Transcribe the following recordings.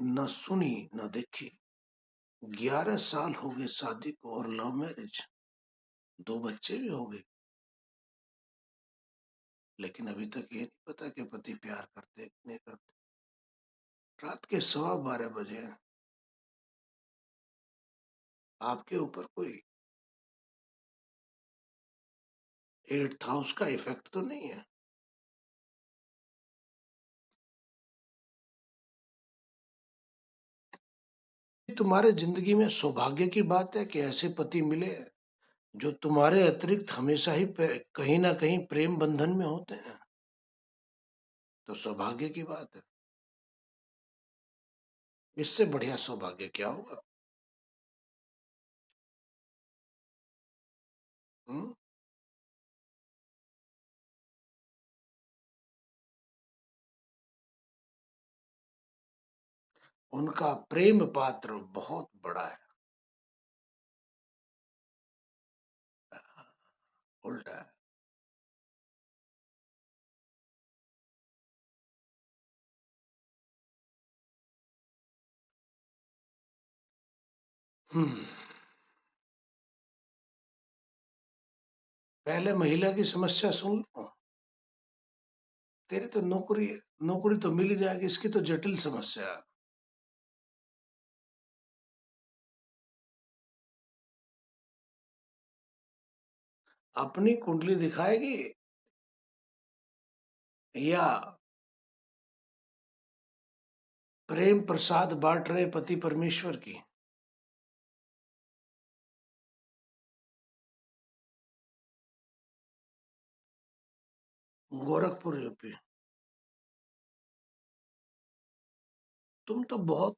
न सुनी न देखी। 11 साल हो गए शादी को और लव मैरिज, 2 बच्चे भी हो गए, लेकिन अभी तक ये नहीं पता कि पति प्यार करते कि नहीं करते। रात के 12:15 बजे हैं, आपके ऊपर कोई 8th हाउस का इफेक्ट तो नहीं है? तुम्हारे जिंदगी में सौभाग्य की बात है कि ऐसे पति मिले जो तुम्हारे अतिरिक्त हमेशा ही कहीं ना कहीं प्रेम बंधन में होते हैं, तो सौभाग्य की बात है। इससे बढ़िया सौभाग्य क्या होगा? हुँ? उनका प्रेम पात्र बहुत बड़ा है। उल्टा है। हम्म, पहले महिला की समस्या सुन लो। तेरी तो नौकरी, नौकरी तो मिल ही जाएगी, इसकी तो जटिल समस्या है। अपनी कुंडली दिखाएगी या प्रेम प्रसाद बांट रहे पति परमेश्वर की? गोरखपुर यूपी। तुम तो बहुत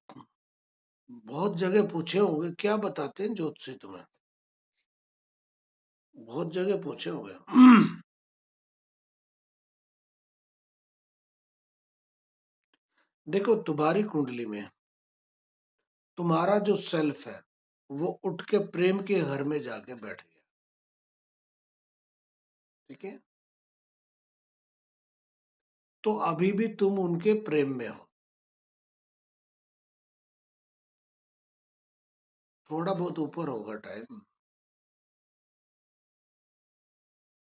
बहुत जगह पूछे होंगे, क्या बताते हैं ज्योतिषी तुम्हें? बहुत जगह पूछे होंगे। देखो, तुम्हारी कुंडली में तुम्हारा जो सेल्फ है वो उठ के प्रेम के घर में जाके बैठ गया। ठीक है, तो अभी भी तुम उनके प्रेम में हो। थोड़ा बहुत ऊपर होगा टाइम।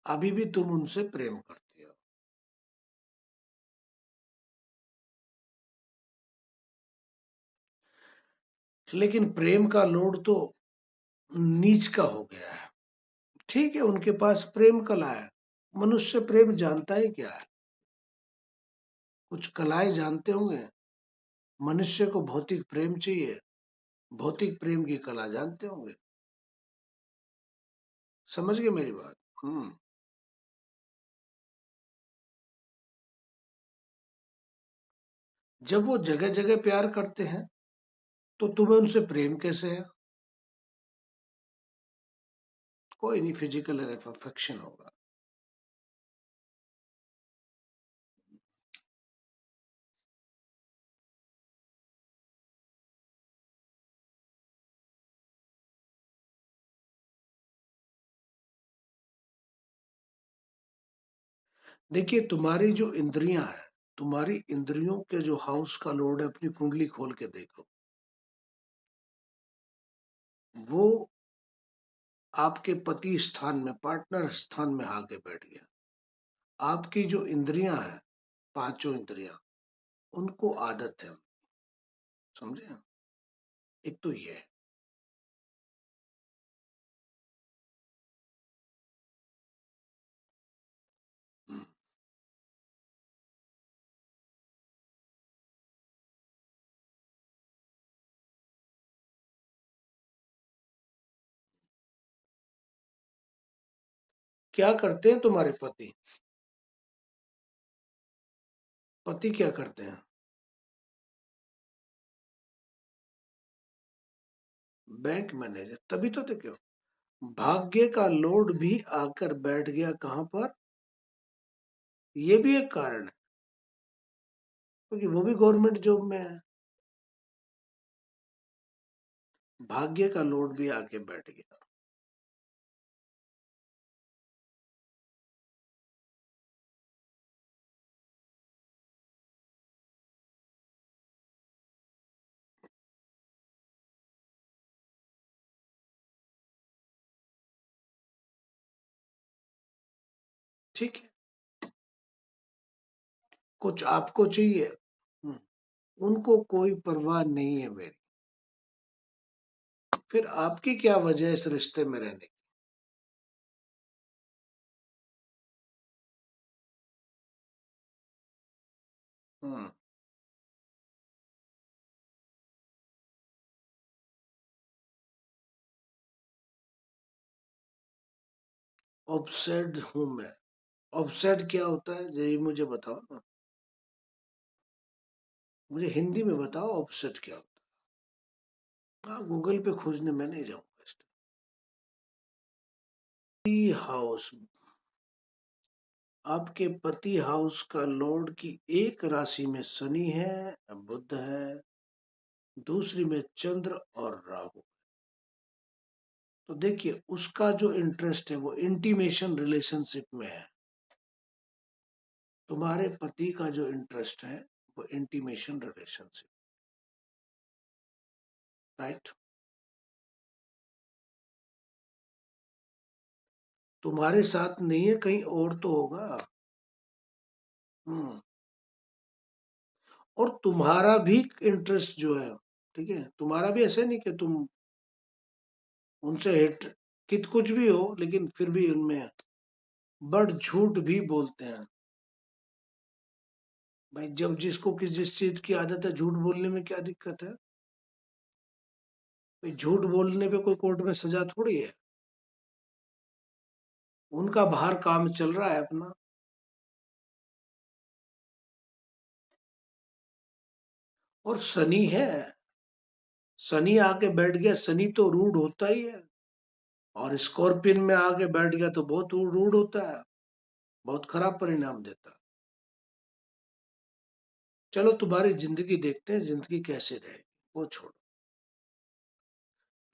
अभी भी तुम उनसे प्रेम करती हो। लेकिन प्रेम का लोड तो नीच का हो गया है। ठीक है, उनके पास प्रेम कला है। मनुष्य प्रेम जानता ही क्या है? कुछ कलाएं जानते होंगे। मनुष्य को भौतिक प्रेम चाहिए, भौतिक प्रेम की कला जानते होंगे। समझ गए मेरी बात? हम्म। जब वो जगह जगह प्यार करते हैं तो तुम्हें उनसे प्रेम कैसे है? कोई नहीं, फिजिकल अफेक्शन होगा। देखिए, तुम्हारी जो इंद्रियां है, तुम्हारी इंद्रियों के जो हाउस का लोड है, अपनी कुंडली खोल के देखो। वो आपके पति स्थान में, पार्टनर स्थान में आके बैठ गया। आपकी जो इंद्रियां हैं, पांचों इंद्रियां, उनको आदत है। समझे? एक तो ये है। हम्म, क्या करते हैं तुम्हारे पति? पति क्या करते हैं? Bank manager. तभी तो क्यों, भाग्य का लोड भी आकर बैठ गया कहां पर? ये भी एक कारण है, क्योंकि वो भी गवर्नमेंट जॉब में है। भाग्य का लोड भी आके बैठ गया। ठीक है, कुछ आपको चाहिए। उनको कोई परवाह नहीं है मेरी। फिर आपकी क्या वजह है इस रिश्ते में रहने की? हम्म। ऑफसेट हूं मैं। ऑफसेट क्या होता है यही मुझे बताओ ना। मुझे हिंदी में बताओ ऑफसेट क्या होता है। हाँ, गूगल पे खोजने मैं नहीं जाऊंगा इस टाइम। हाउस। आपके पति हाउस का लॉर्ड की एक राशि में शनि है, बुध है, दूसरी में चंद्र और राहु। तो देखिए उसका जो इंटरेस्ट है वो इंटीमेशन रिलेशनशिप में है। तुम्हारे पति का जो इंटरेस्ट है वो इंटीमेशन रिलेशनशिप। राइट। तुम्हारे साथ नहीं है, कहीं और तो होगा। हम्म। और तुम्हारा भी इंटरेस्ट जो है, ठीक है, तुम्हारा भी ऐसे नहीं कि तुम उनसे हिट कित कुछ भी हो, लेकिन फिर भी उनमें बड़ झूठ भी बोलते हैं। भाई जब जिसको किस जिस चीज की आदत है, झूठ बोलने में क्या दिक्कत है? भाई झूठ बोलने पे कोई कोर्ट में सजा थोड़ी है। उनका बाहर काम चल रहा है अपना। और शनि है, शनि आके बैठ गया, शनि तो रूड होता ही है। और स्कॉर्पियन में आके बैठ गया तो बहुत रूड होता है, बहुत खराब परिणाम देता है। चलो तुम्हारी जिंदगी देखते हैं, जिंदगी कैसे रहेगी वो छोड़ो।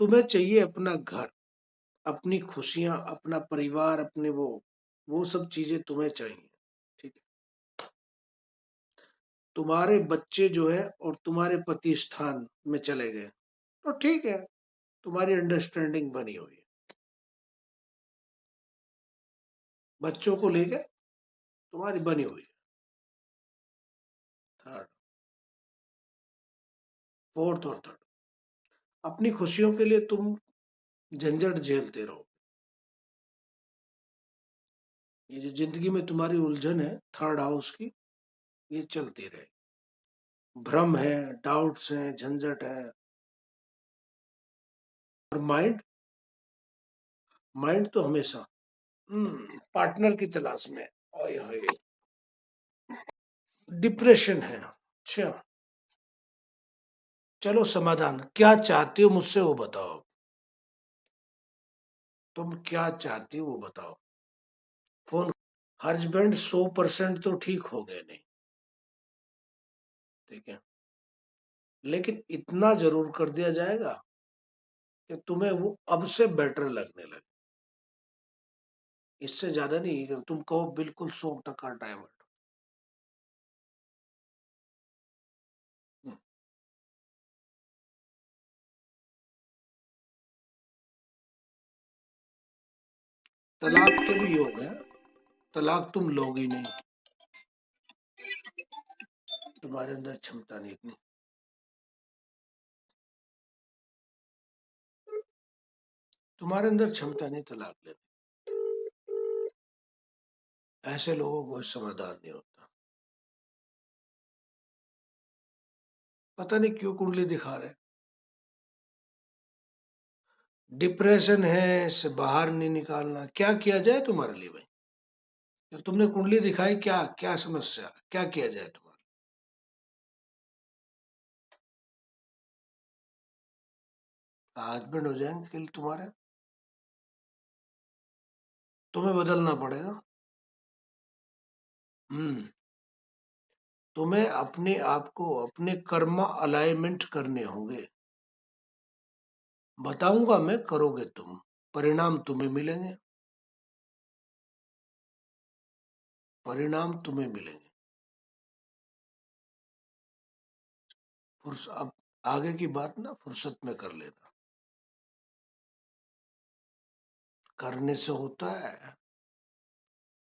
तुम्हें चाहिए अपना घर, अपनी खुशियां, अपना परिवार, अपने वो सब चीजें तुम्हें चाहिए। ठीक है। तुम्हारे बच्चे जो है और तुम्हारे पति स्थान में चले गए तो ठीक है, तुम्हारी अंडरस्टैंडिंग बनी हुई है। बच्चों को लेके तुम्हारी बनी हुई है। थर्ड, फोर्थ और थर्ड, अपनी खुशियों के लिए तुम झंझट झेलते रहो। ये जो जिंदगी में तुम्हारी उलझन है थर्ड हाउस की, ये चलती रहे। भ्रम है, डाउट्स हैं, झंझट है। और माइंड, माइंड तो हमेशा पार्टनर की तलाश में। ओए होए, डिप्रेशन है। अच्छा, चलो समाधान क्या चाहती हो मुझसे वो बताओ। तुम क्या चाहती हो वो बताओ। फोन। हस्बैंड 100% तो ठीक हो गए नहीं, ठीक है, लेकिन इतना जरूर कर दिया जाएगा कि तुम्हें वो अब से बेटर लगने लगे। इससे ज्यादा नहीं कि तुम कहो बिल्कुल 100% डायवर्ट। तलाक के भी योग है। तलाक तुम लोगी नहीं, तुम्हारे अंदर क्षमता नहीं इतनी। तुम्हारे अंदर क्षमता नहीं तलाक लेने। ऐसे लोगों को समाधान नहीं होता। पता नहीं क्यों कुंडली दिखा रहे। डिप्रेशन है, इससे बाहर नहीं निकालना, क्या किया जाए तुम्हारे लिए भाई? जब तुमने कुंडली दिखाई, क्या क्या समस्या, क्या किया जाए तुम्हारे? हस्बैंड हो जाएंगे कल तुम्हारे। तुम्हें बदलना पड़ेगा। हम्म। तुम्हें अपने आप को अपने कर्मा अलाइनमेंट करने होंगे। बताऊंगा मैं, करोगे तुम, परिणाम तुम्हें मिलेंगे। परिणाम तुम्हें मिलेंगे। अब आगे की बात ना फुर्सत में कर लेना। करने से होता है।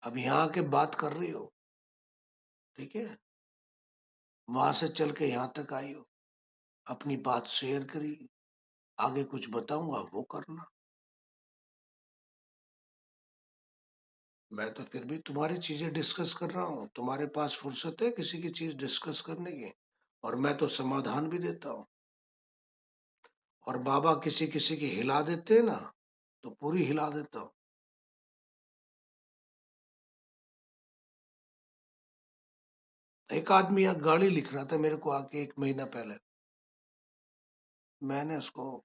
अब यहाँ के बात कर रही हो, ठीक है, वहां से चल के यहाँ तक आई हो, अपनी बात शेयर करी, आगे कुछ बताऊंगा वो करना। मैं तो फिर भी तुम्हारी चीजें डिस्कस कर रहा हूँ, तुम्हारे पास फुर्सत है किसी की चीज डिस्कस करने की? और मैं तो समाधान भी देता हूँ। और बाबा किसी किसी की हिला देते हैं ना, तो पूरी हिला देता हूँ। एक आदमी यहाँ गाली लिख रहा था मेरे को आके 1 महीना पहले, मैंने उसको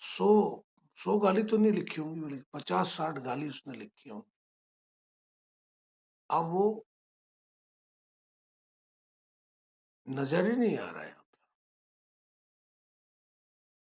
100 गाली तो नहीं लिखी होंगी, 50-60 गाली उसने लिखी होंगी। अब वो नजर ही नहीं आ रहा है।